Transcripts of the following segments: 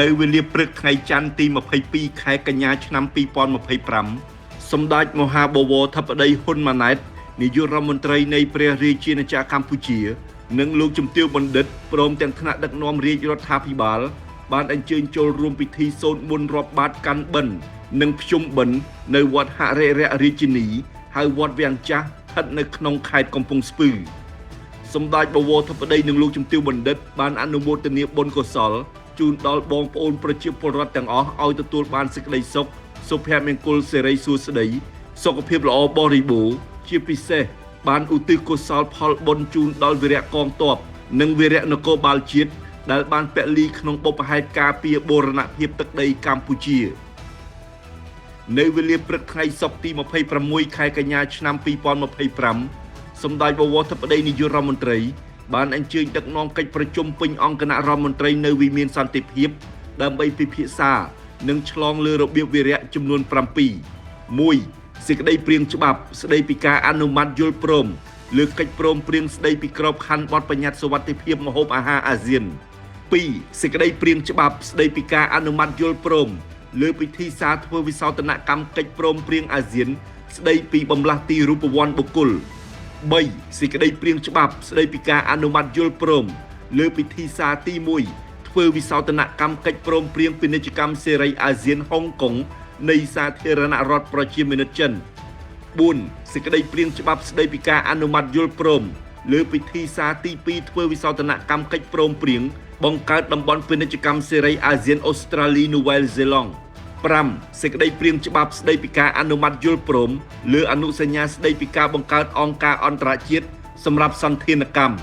នៅវេលាព្រឹកថ្ងៃច័ន្ទទី22ខែកញ្ញាឆ្នាំ2025សម្ដេចមហាបវរធិបតីហ៊ុនម៉ាណែតនាយករដ្ឋមន្ត្រីនៃព្រះរាជាណាចក្រកម្ពុជានិងលោកជំទាវបណ្ឌិតព្រមទាំងថ្នាក់ដឹកនាំរាជរដ្ឋាភិបាលបានអញ្ជើញចូលរួមពិធីសូត្រមន្តរាប់បាតកាន់បិណ្ឌនិងភ្ជុំបិណ្ឌនៅវត្តហរិរៈរាជិនីហៅវត្តវាំងចាស់ស្ថិតនៅក្នុងខេត្តកំពង់ស្ពឺសម្ដេចបវរធិបតីនិងលោកជំទាវបណ្ឌិតបានអនុមោទនាបុណ្យកុសលជូនដល់បងប្អូនប្រជាពលរដ្ឋទាំងអស់ឲ្យទទួលបានសេចក្តីសុខសុភមង្គលសិរីសួស្តីសុខភាពល្អបរិបូរណ៍ជាពិសេសបានឧទ្ទិសកុសលផលបុណ្យជូនដល់វីរៈកងទ័ពនិងវីរៈនគរបាលជាតិដែលបានពលីក្នុងបុព្វហេតុការពារបូរណភាពទឹកដីកម្ពុជានៅវេលាព្រឹកថ្ងៃសុក្រទី26ខែកញ្ញាឆ្នាំ2025សម្ដេចបវរធិបតីនាយករដ្ឋមន្ត្រីបានអញ្ជើញដឹកនាំកិច្ចប្រជុំពេញអង្គគណៈរដ្ឋមន្ត្រីនៅវិមានសន្តិភាពដើម្បីពិភាក្សានិងឆ្លងលើរបៀបវីរៈចំនួន7 1. សេចក្តីព្រាងច្បាប់ស្តីពីការអនុម័តយល់ព្រមលើកិច្ចព្រមព្រៀងស្តីពីក្របខ័ណ្ឌបទបញ្ញត្តិសុវត្ថិភាពម្ហូបអាហារអាស៊ាន 2. សេចក្តីព្រាងច្បាប់ស្តីពីការអនុម័តយល់ព្រមលើពិធីសារធ្វើវិសោធនកម្មកិច្ចព្រមព្រៀងអាស៊ានស្តីពីបម្លាស់ទីរូបវ័ន្តបុគ្គល 3. សេចក្តីព្រាងច្បាប់ស្តីពីការអនុម័តយល់ព្រមលើពិធីសារទី1ធ្វើវិសោធនកម្មកិច្ចព្រមព្រៀងពាណិជ្ជកម្មសេរីអាស៊ានហុងកុងនៃសាធារណរដ្ឋប្រជាមានិតចិន 4. សេចក្តីព្រាងច្បាប់ស្តីពីការអនុម័តយល់ព្រមលើពិធីសារទី2ធ្វើវិសោធនកម្មកិច្ចព្រមព្រៀងបង្កើតតំបន់ពាណិជ្ជកម្មសេរីអាស៊ានអូស្ត្រាលីនូវែលហ្សេឡង់ 5. សេចក្តីព្រាងច្បាប់ស្តីពីការអនុម័តយល់ព្រមលើអនុសញ្ញាស្តីពីការបង្កើតអង្គការអន្តរជាតិសម្រាប់សន្តានកម្ម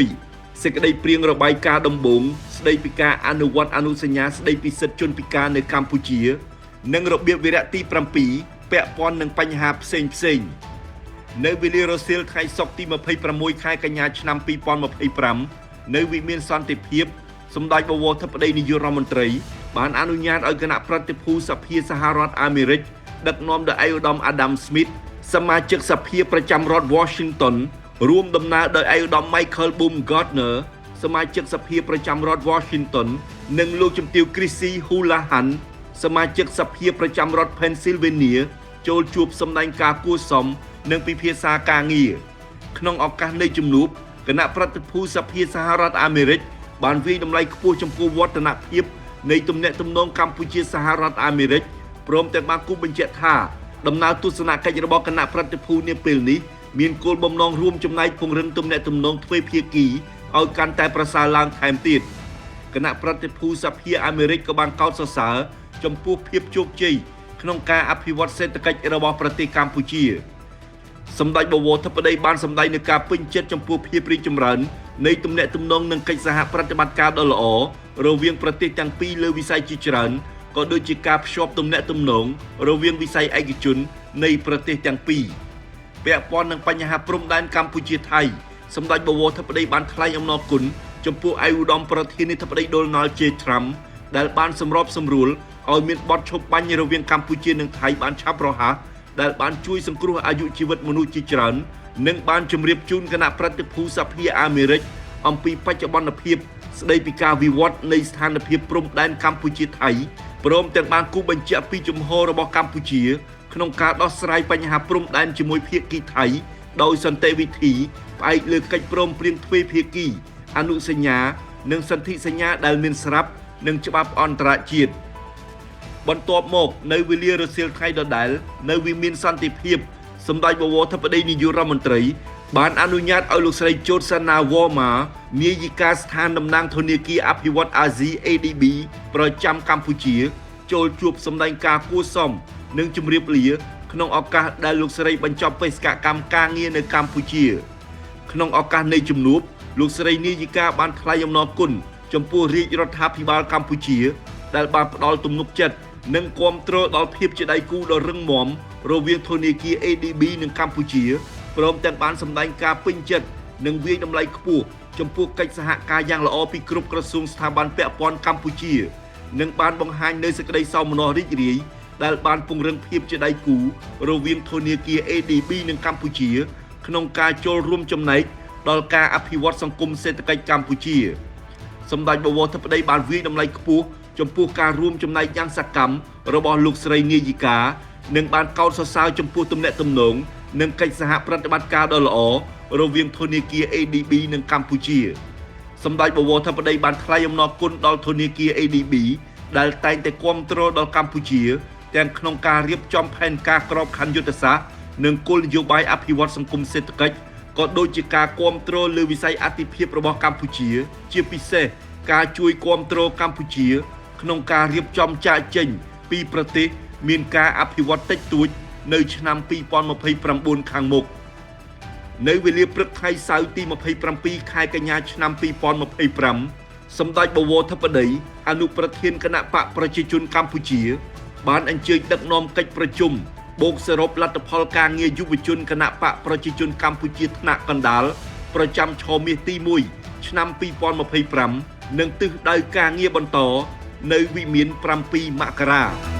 6. សេចក្តីព្រាងរបាយការណ៍ដំបូងស្តីពីការអនុវត្តអនុសញ្ញាស្តីពីសិទ្ធិជនពិការនៅកម្ពុជានិងរបៀបវីរៈទី7ពាក់ព័ន្ធនឹងបញ្ហាផ្សេងនៅវេលារសៀលថ្ងៃសុក្រទី26ខែកញ្ញាឆ្នាំ2025នៅវិមានសន្តិភាពសម្ដេចបវរធិបតីនាយករដ្ឋមន្ត្រីបានអនុញ្ញាតឲ្យគណៈប្រតិភូសភាសហរដ្ឋអាមេរិកដឹកនាំដោយឯកឧត្តម Adam Smith សមាជិកសភាប្រចាំរដ្ឋ Washington រួមដំណើរដោយឯកឧត្តម Michael Baumgartner សមាជិកសភាប្រចាំរដ្ឋ Washington និងលោកជំទាវ Chrissy Houlihan សមាជិកសភាប្រចាំរដ្ឋ Pennsylvania ចូលជួបសម្ដែងការគួរសមនិងពិភាក្សាការងារក្នុងឱកាសនៃជំនួបគណៈប្រតិភូសភាសហរដ្ឋអាមេរិកបានវាយតម្លៃខ្ពស់ចំពោះវឌ្ឍនភាពនៃទំនាក់ទំនងកម្ពុជាសហរដ្ឋអាមេរិកព្រមទាំងបានគូបញ្ជាក់ថាដំណើរទស្សនកិច្ចរបស់គណៈប្រតិភូនាពេលនេះមានគោលបំណងរួមចំណែកពង្រឹងទំនាក់ទំនងទ្វេភាគីឲ្យកាន់តែប្រសើរឡើងថែមទៀតគណៈប្រតិភូសភាអាមេរិកក៏បានកោតសរសើរចំពោះភាពជោគជ័យក្នុងការអភិវឌ្ឍសេដ្ឋកិច្ចរបស់ប្រទេសកម្ពុជាសម្ដេចបវរធិបតីបានសម្ដែងនូវការពេញចិត្តចំពោះភាពរីកចម្រើននៃទំនាក់ទំនងនិងកិច្ចសហប្រតិបត្តិការដ៏ល្អរវាងប្រទេសទាំងពីរលើវិស័យជាច្រើនក៏ដូចជាការភ្ជាប់ទំនាក់ទំនងរវាងវិស័យឯកជននៃប្រទេសទាំងពីរពាក់ព័ន្ធនឹងបញ្ហាព្រំដែនកម្ពុជាថៃសម្ដេចបវរធិបតីបានថ្លែងអំណរគុណចំពោះឯកឧត្តមប្រធានាធិបតី Donald J. Trump ដែលបានសម្របសម្រួលឲ្យមានបទឈប់បាញ់រវាងកម្ពុជានិងថៃបានឆាប់រហ័សដែលបានជួយសង្គ្រោះអាយុជីវិតមនុស្សជាច្រើននិងបានជម្រាបជូនគណៈប្រតិភូសភាអាមេរិកអំពីបច្ចុប្បន្នភាពស្ដីពីការវិវត្តនៃស្ថានភាពព្រំដែនកម្ពុជាថៃព្រមទាំងបានគូបញ្ជាក់ពីជំហររបស់កម្ពុជាក្នុងការដោះស្រាយបញ្ហាព្រំដែនជាមួយភាគីថៃដោយសន្តិវិធីផ្អែកលើកិច្ចព្រមព្រៀងទ្វេភាគីអនុសញ្ញានិងសន្ធិសញ្ញាដែលមានស្រាប់និងច្បាប់អន្តរជាតិបន្ទាប់មកនៅវេលារសៀលថ្ងៃដដែលនៅវិមានសន្តិភាពសម្ដេចបវរធិបតីនាយករដ្ឋមន្ត្រីបានអនុញ្ញាតឲ្យលោកស្រីជូតសាណាវ៉ម៉ានាយិកាស្ថានតំណាងធនាគារអភិវឌ្ឍន៍អាស៊ី ADB ប្រចាំកម្ពុជាចូលជួបសម្ដែងការគួរសមនិងជម្រាបលាក្នុងឱកាសដែលលោកស្រីបញ្ចប់បេសកកម្មការងារនៅកម្ពុជាក្នុងឱកាសនៃជំនួបលោកស្រីនាយិកាបានថ្លែងអំណរគុណចំពោះរាជរដ្ឋាភិបាលកម្ពុជាដែលបានផ្ដល់ទំនុកចិត្តនិងគាំទ្រដល់ភាពជាដៃគូដ៏រឹងមាំរវាងធនាគារ ADB និងកម្ពុជាព្រមទាំងបានសម្ដែងការពេញចិត្តនិងវាយតម្លៃខ្ពស់ចំពោះកិច្ចសហការយ៉ាងល្អពីគ្រប់ក្រសួងស្ថាប័នពាក់ព័ន្ធកម្ពុជានិងបានបង្ហាញនូវសេចក្តីសោមនស្សរីករាយដែលបានពង្រឹងភាពជាដៃគូរវាងធនាគារ ADB និងកម្ពុជាក្នុងការចូលរួមចំណែកដល់ការអភិវឌ្ឍសង្គមសេដ្ឋកិច្ចកម្ពុជា សម្ដេចបវរធិបតីបានវាយតម្លៃខ្ពស់ចំពោះការរួមចំណែកយ៉ាងសកម្មរបស់លោកស្រីនាយិកានិងបានកោតសរសើរចំពោះទំនាក់ទំនងនិងកិច្ចសហប្រតិបត្តិការដ៏ល្អរវាងធនាគារ ADB និងកម្ពុជាសម្ដេចបវរធិបតីបានថ្លែងអំណរគុណដល់ធនាគារ ADB ដែលតែងតែគាំទ្រដល់កម្ពុជាទាំងក្នុងការរៀបចំផែនការក្របខ័ណ្ឌយុទ្ធសាស្ត្រនិងគោលនយោបាយអភិវឌ្ឍសង្គមសេដ្ឋកិច្ចក៏ដូចជាការគាំទ្រលើវិស័យអាទិភាពរបស់កម្ពុជាជាពិសេសការជួយគាំទ្រកម្ពុជាក្នុងការរៀបចំចាកចេញពីប្រទេសមានការអភិវឌ្ឍតិចតួចនៅឆ្នាំ2029ខាងមុខនៅវេលាព្រឹកថ្ងៃសៅរ៍ទី27ខែកញ្ញាឆ្នាំ2025សម្ដេចបវរធិបតីអនុប្រធានគណៈបកប្រជាជនកម្ពុជាបានអញ្ជើញដឹកនាំកិច្ចប្រជុំបូកសរុបលទ្ធផលការងារយុវជនគណៈបកប្រជាជនកម្ពុជាថ្នាក់កណ្ដាលប្រចាំឆមាសទី1ឆ្នាំ2025និងទិសដៅការងារបន្តនៅវិមាន7មករា